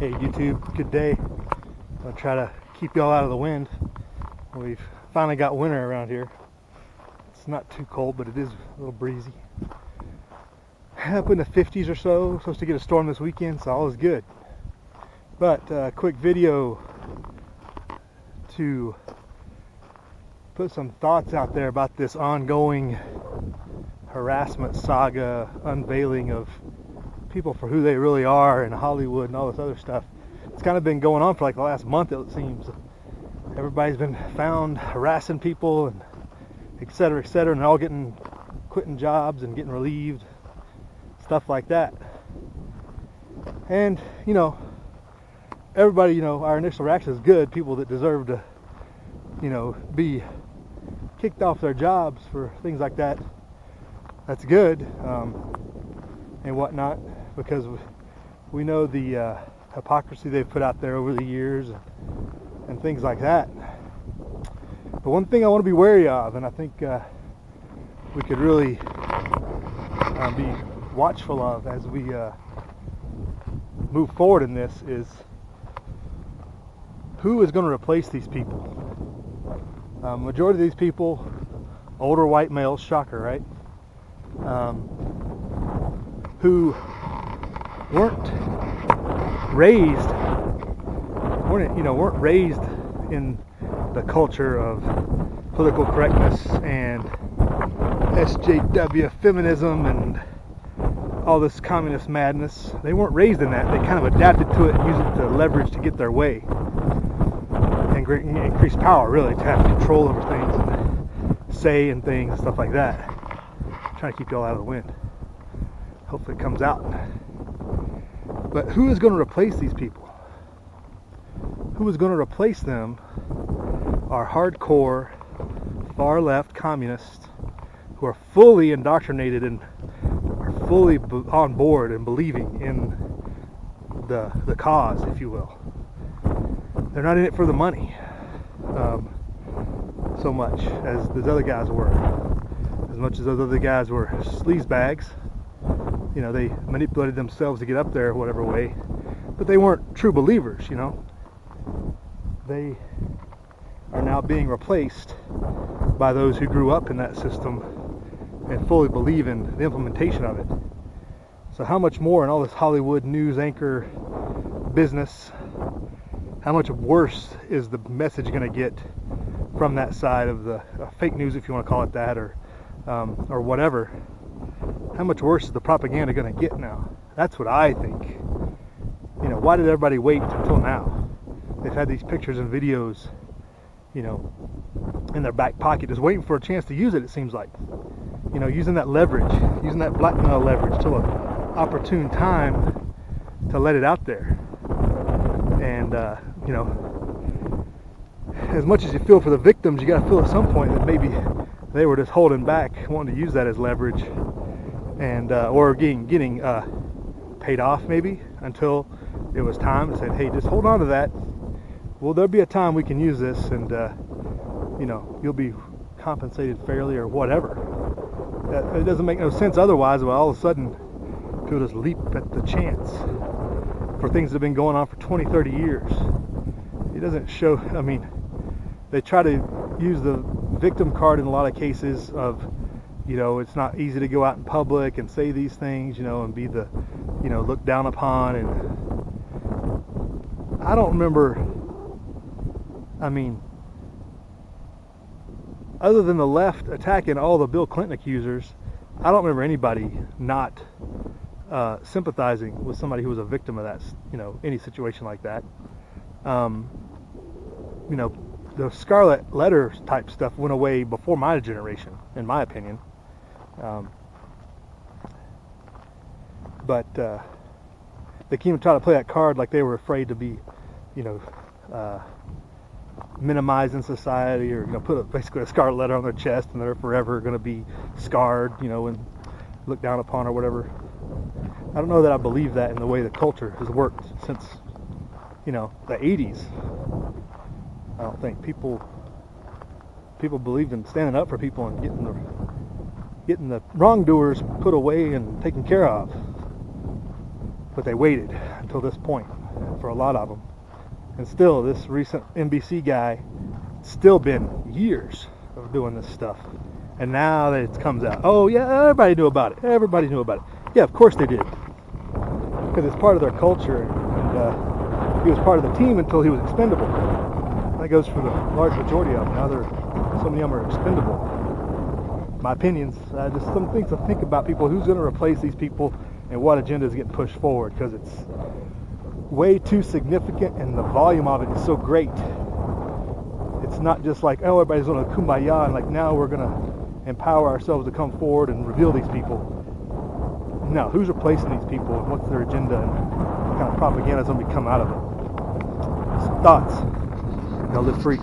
Hey YouTube, good day. I'll try to keep y'all out of the wind. We've finally got winter around here. It's not too cold, but it is a little breezy. Up in the 50s or so. Supposed to get a storm this weekend, so all is good. But quick video to put some thoughts out there about this ongoing harassment saga, unveiling of people for who they really are in Hollywood and all this other stuff. It's kind of been going on for like the last month, it seems. Everybody's been found harassing people and et cetera, and they're all quitting jobs and getting relieved, stuff like that. And everybody, our initial reaction is good. People that deserve to be kicked off their jobs for things like that, that's good, and whatnot, because we know the hypocrisy they've put out there over the years and things like that. But one thing I want to be wary of, and I think we could really be watchful of as we move forward in this, is who is going to replace these people. Majority of these people, older white males, shocker, right? Who weren't raised in the culture of political correctness and SJW feminism and all this communist madness. They weren't raised in that. They kind of adapted to it and used it to leverage to get their way and increase power, really, to have control over things and say and things, stuff like that. I'm trying to keep y'all out of the wind. Hopefully it comes out. But who is going to replace these people? Who is going to replace them are hardcore, far left communists who are fully indoctrinated and are fully on board and believing in the cause, if you will. They're not in it for the money so much as those other guys were. As much as those other guys were sleazebags. They manipulated themselves to get up there whatever way, but they weren't true believers. They are now being replaced by those who grew up in that system and fully believe in the implementation of it. So how much more in all this Hollywood news anchor business, how much worse is the message going to get from that side of the fake news, if you want to call it that, or whatever? How much worse is the propaganda going to get now? That's what I think. Why did everybody wait until now? They've had these pictures and videos, in their back pocket, just waiting for a chance to use it, it seems like. Using that leverage, using that blackmail leverage till an opportune time to let it out there. And, as much as you feel for the victims, you got to feel at some point that maybe they were just holding back, wanting to use that as leverage, and or getting paid off maybe until it was time and said, hey, just hold on to that. Well, there'll be a time we can use this, and you'll be compensated fairly or whatever. It doesn't make no sense otherwise. Well, all of a sudden people just leap at the chance for things that have been going on for 20-30 years. It doesn't show. They try to use the victim card in a lot of cases of, it's not easy to go out in public and say these things, and be the, looked down upon. And I don't remember, other than the left attacking all the Bill Clinton accusers, I don't remember anybody not sympathizing with somebody who was a victim of that, any situation like that. The Scarlet Letter type stuff went away before my generation, in my opinion. But they came and tried to play that card like they were afraid to be, minimized in society, or put basically a scarlet letter on their chest, and they're forever going to be scarred, and looked down upon or whatever. I don't know that I believe that in the way the culture has worked since, the 80s. I don't think people believed in standing up for people and getting the wrongdoers put away and taken care of. But they waited until this point. for a lot of them. And still, this recent NBC guy, still been years of doing this stuff. And now that it comes out, oh yeah, everybody knew about it. Everybody knew about it. Yeah, of course they did. Because it's part of their culture. And he was part of the team until he was expendable. That goes for the large majority of them. Now so many of them are expendable. My opinions, just some things to think about people. Who's going to replace these people and what agenda is getting pushed forward, because it's way too significant and the volume of it is so great. It's not just like, oh, everybody's going to kumbaya and like now we're going to empower ourselves to come forward and reveal these people. No, who's replacing these people and what's their agenda and what kind of propaganda is going to come out of it? Some thoughts. Now live free.